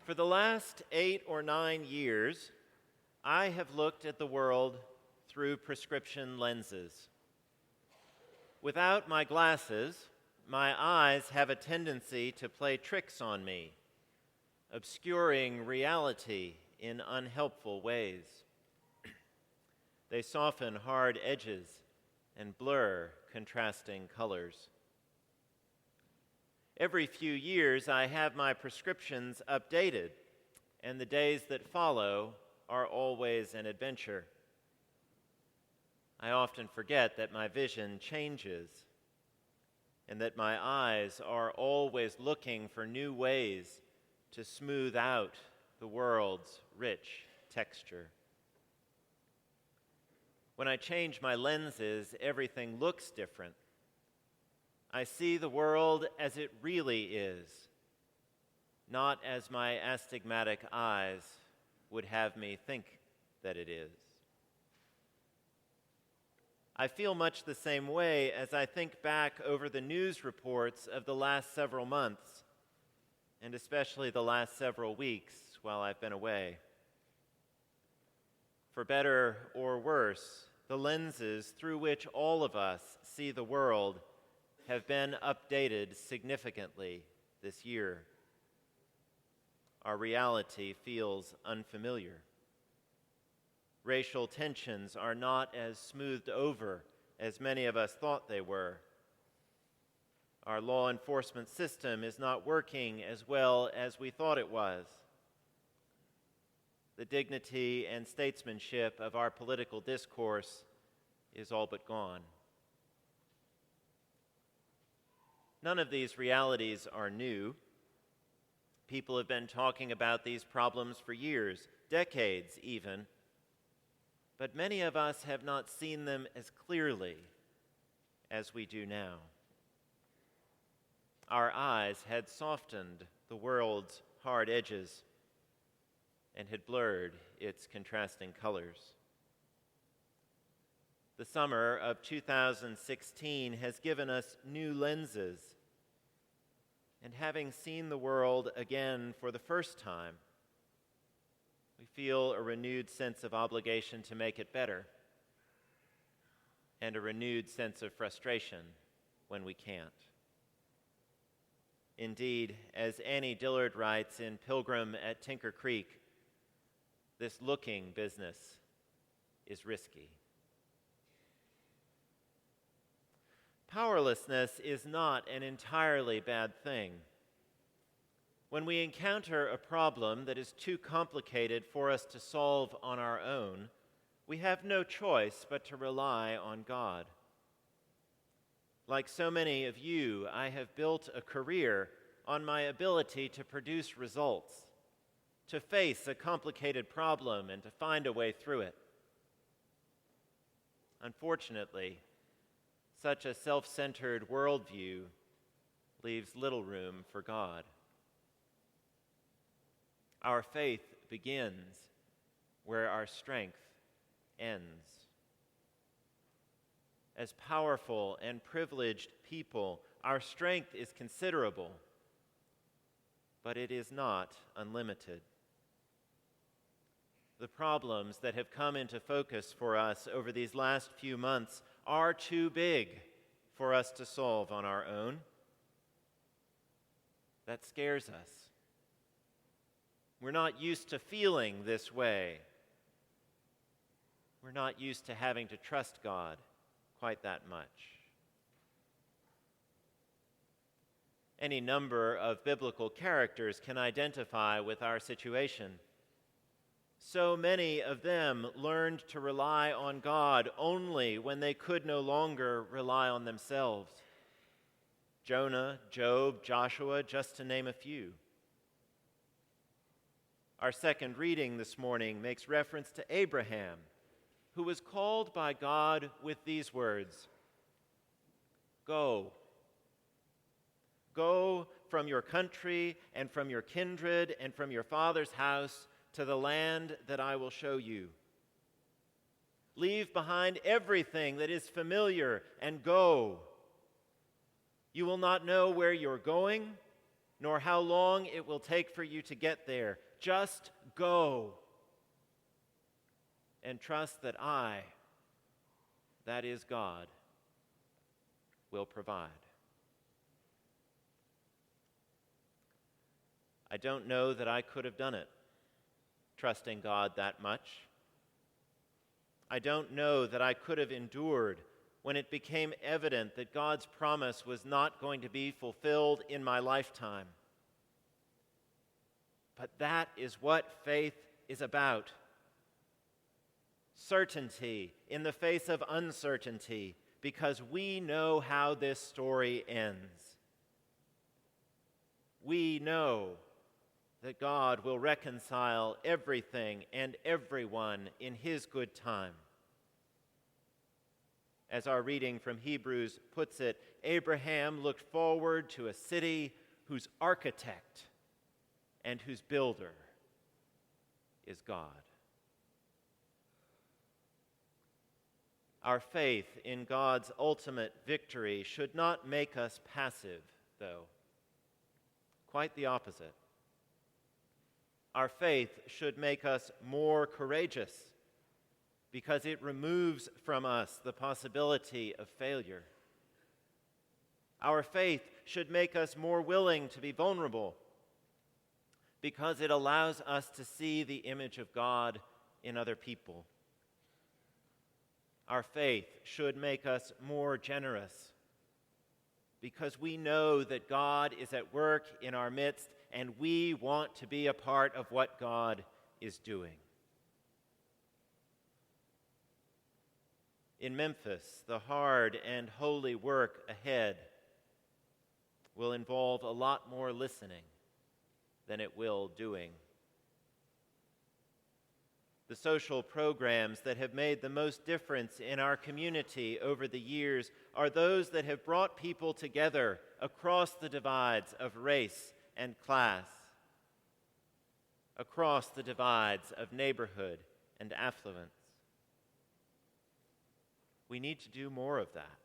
For the last 8 or 9 years, I have looked at the world through prescription lenses. Without my glasses, my eyes have a tendency to play tricks on me, obscuring reality in unhelpful ways. They soften hard edges and blur contrasting colors. Every few years, I have my prescriptions updated, and the days that follow are always an adventure. I often forget that my vision changes and that my eyes are always looking for new ways to smooth out the world's rich texture. When I change my lenses, everything looks different. I see the world as it really is, not as my astigmatic eyes would have me think that it is. I feel much the same way as I think back over the news reports of the last several months, and especially the last several weeks while I've been away. For better or worse, the lenses through which all of us see the world have been updated significantly this year. Our reality feels unfamiliar. Racial tensions are not as smoothed over as many of us thought they were. Our law enforcement system is not working as well as we thought it was. The dignity and statesmanship of our political discourse is all but gone. None of these realities are new. People have been talking about these problems for years, decades even, but many of us have not seen them as clearly as we do now. Our eyes had softened the world's hard edges and had blurred its contrasting colors. The summer of 2016 has given us new lenses, and having seen the world again for the first time, we feel a renewed sense of obligation to make it better, and a renewed sense of frustration when we can't. Indeed, as Annie Dillard writes in Pilgrim at Tinker Creek, this looking business is risky. Powerlessness is not an entirely bad thing. When we encounter a problem that is too complicated for us to solve on our own, we have no choice but to rely on God. Like so many of you, I have built a career on my ability to produce results, to face a complicated problem and to find a way through it. Unfortunately, such a self-centered worldview leaves little room for God. Our faith begins where our strength ends. As powerful and privileged people, our strength is considerable, but it is not unlimited. The problems that have come into focus for us over these last few months are too big for us to solve on our own. That scares us. We're not used to feeling this way. We're not used to having to trust God quite that much. Any number of biblical characters can identify with our situation. So many of them learned to rely on God only when they could no longer rely on themselves. Jonah, Job, Joshua, just to name a few. Our second reading this morning makes reference to Abraham, who was called by God with these words, "Go. Go from your country and from your kindred and from your father's house to the land that I will show you. Leave behind everything that is familiar and go. You will not know where you're going, nor how long it will take for you to get there. Just go and trust that I, that is God, will provide. I don't know that I could have done it, trusting God that much. I don't know that I could have endured when it became evident that God's promise was not going to be fulfilled in my lifetime. But that is what faith is about. Certainty in the face of uncertainty, because we know how this story ends. We know that God will reconcile everything and everyone in His good time. As our reading from Hebrews puts it, Abraham looked forward to a city whose architect and whose builder is God. Our faith in God's ultimate victory should not make us passive, though. Quite the opposite. Our faith should make us more courageous because it removes from us the possibility of failure. Our faith should make us more willing to be vulnerable because it allows us to see the image of God in other people. Our faith should make us more generous because we know that God is at work in our midst and we want to be a part of what God is doing. In Memphis, the hard and holy work ahead will involve a lot more listening than it will doing. The social programs that have made the most difference in our community over the years are those that have brought people together across the divides of race and class, across the divides of neighborhood and affluence. We need to do more of that.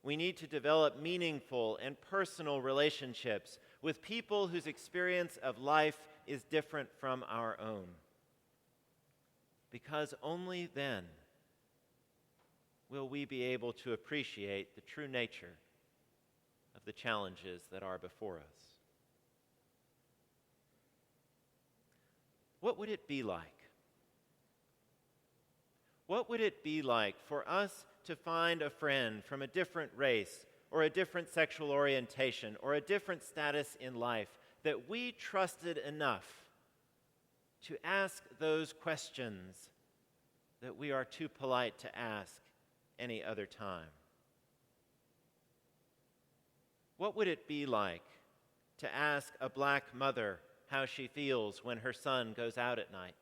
We need to develop meaningful and personal relationships with people whose experience of life is different from our own. Because only then will we be able to appreciate the true nature of the challenges that are before us. What would it be like? What would it be like for us to find a friend from a different race or a different sexual orientation or a different status in life that we trusted enough to ask those questions that we are too polite to ask any other time? What would it be like to ask a black mother how she feels when her son goes out at night?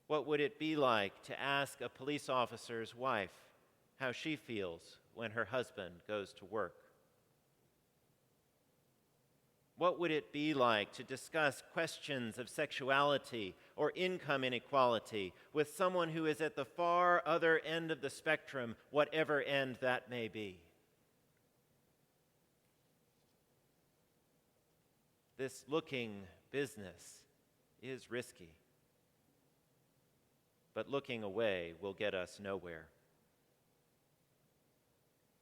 What would it be like to ask a police officer's wife how she feels when her husband goes to work? What would it be like to discuss questions of sexuality or income inequality with someone who is at the far other end of the spectrum, whatever end that may be? This looking business is risky, but looking away will get us nowhere.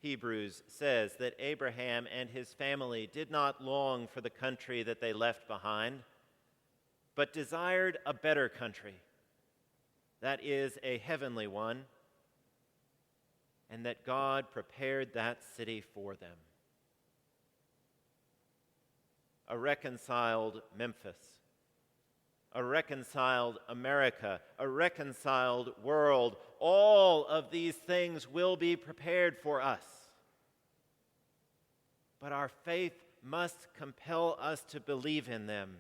Hebrews says that Abraham and his family did not long for the country that they left behind, but desired a better country, that is, a heavenly one, and that God prepared that city for them. A reconciled Memphis, a reconciled America, a reconciled world, all of these things will be prepared for us. But our faith must compel us to believe in them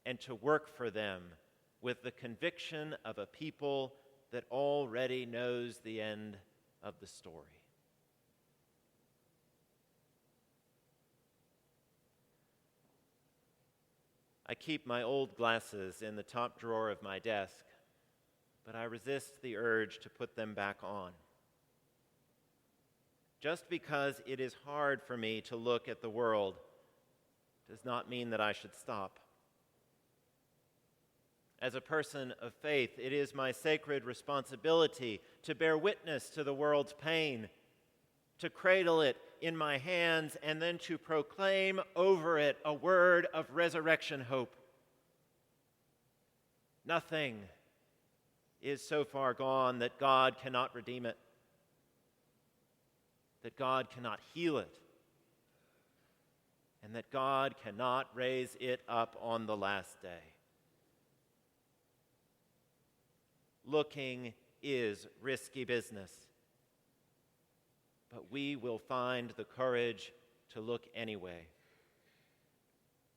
and to work for them with the conviction of a people that already knows the end of the story. I keep my old glasses in the top drawer of my desk, but I resist the urge to put them back on. Just because it is hard for me to look at the world does not mean that I should stop. As a person of faith, it is my sacred responsibility to bear witness to the world's pain, to cradle it in my hands, and then to proclaim over it a word of resurrection hope. Nothing is so far gone that God cannot redeem it, that God cannot heal it, and that God cannot raise it up on the last day. Looking is risky business, but we will find the courage to look anyway.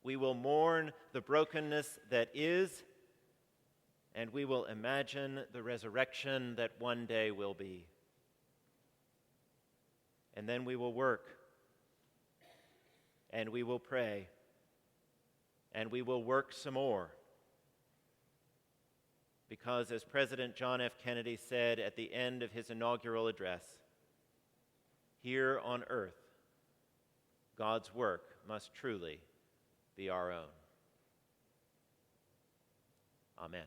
We will mourn the brokenness that is, and we will imagine the resurrection that one day will be. And then we will work, and we will pray, and we will work some more. Because as President John F. Kennedy said at the end of his inaugural address, here on earth, God's work must truly be our own. Amen.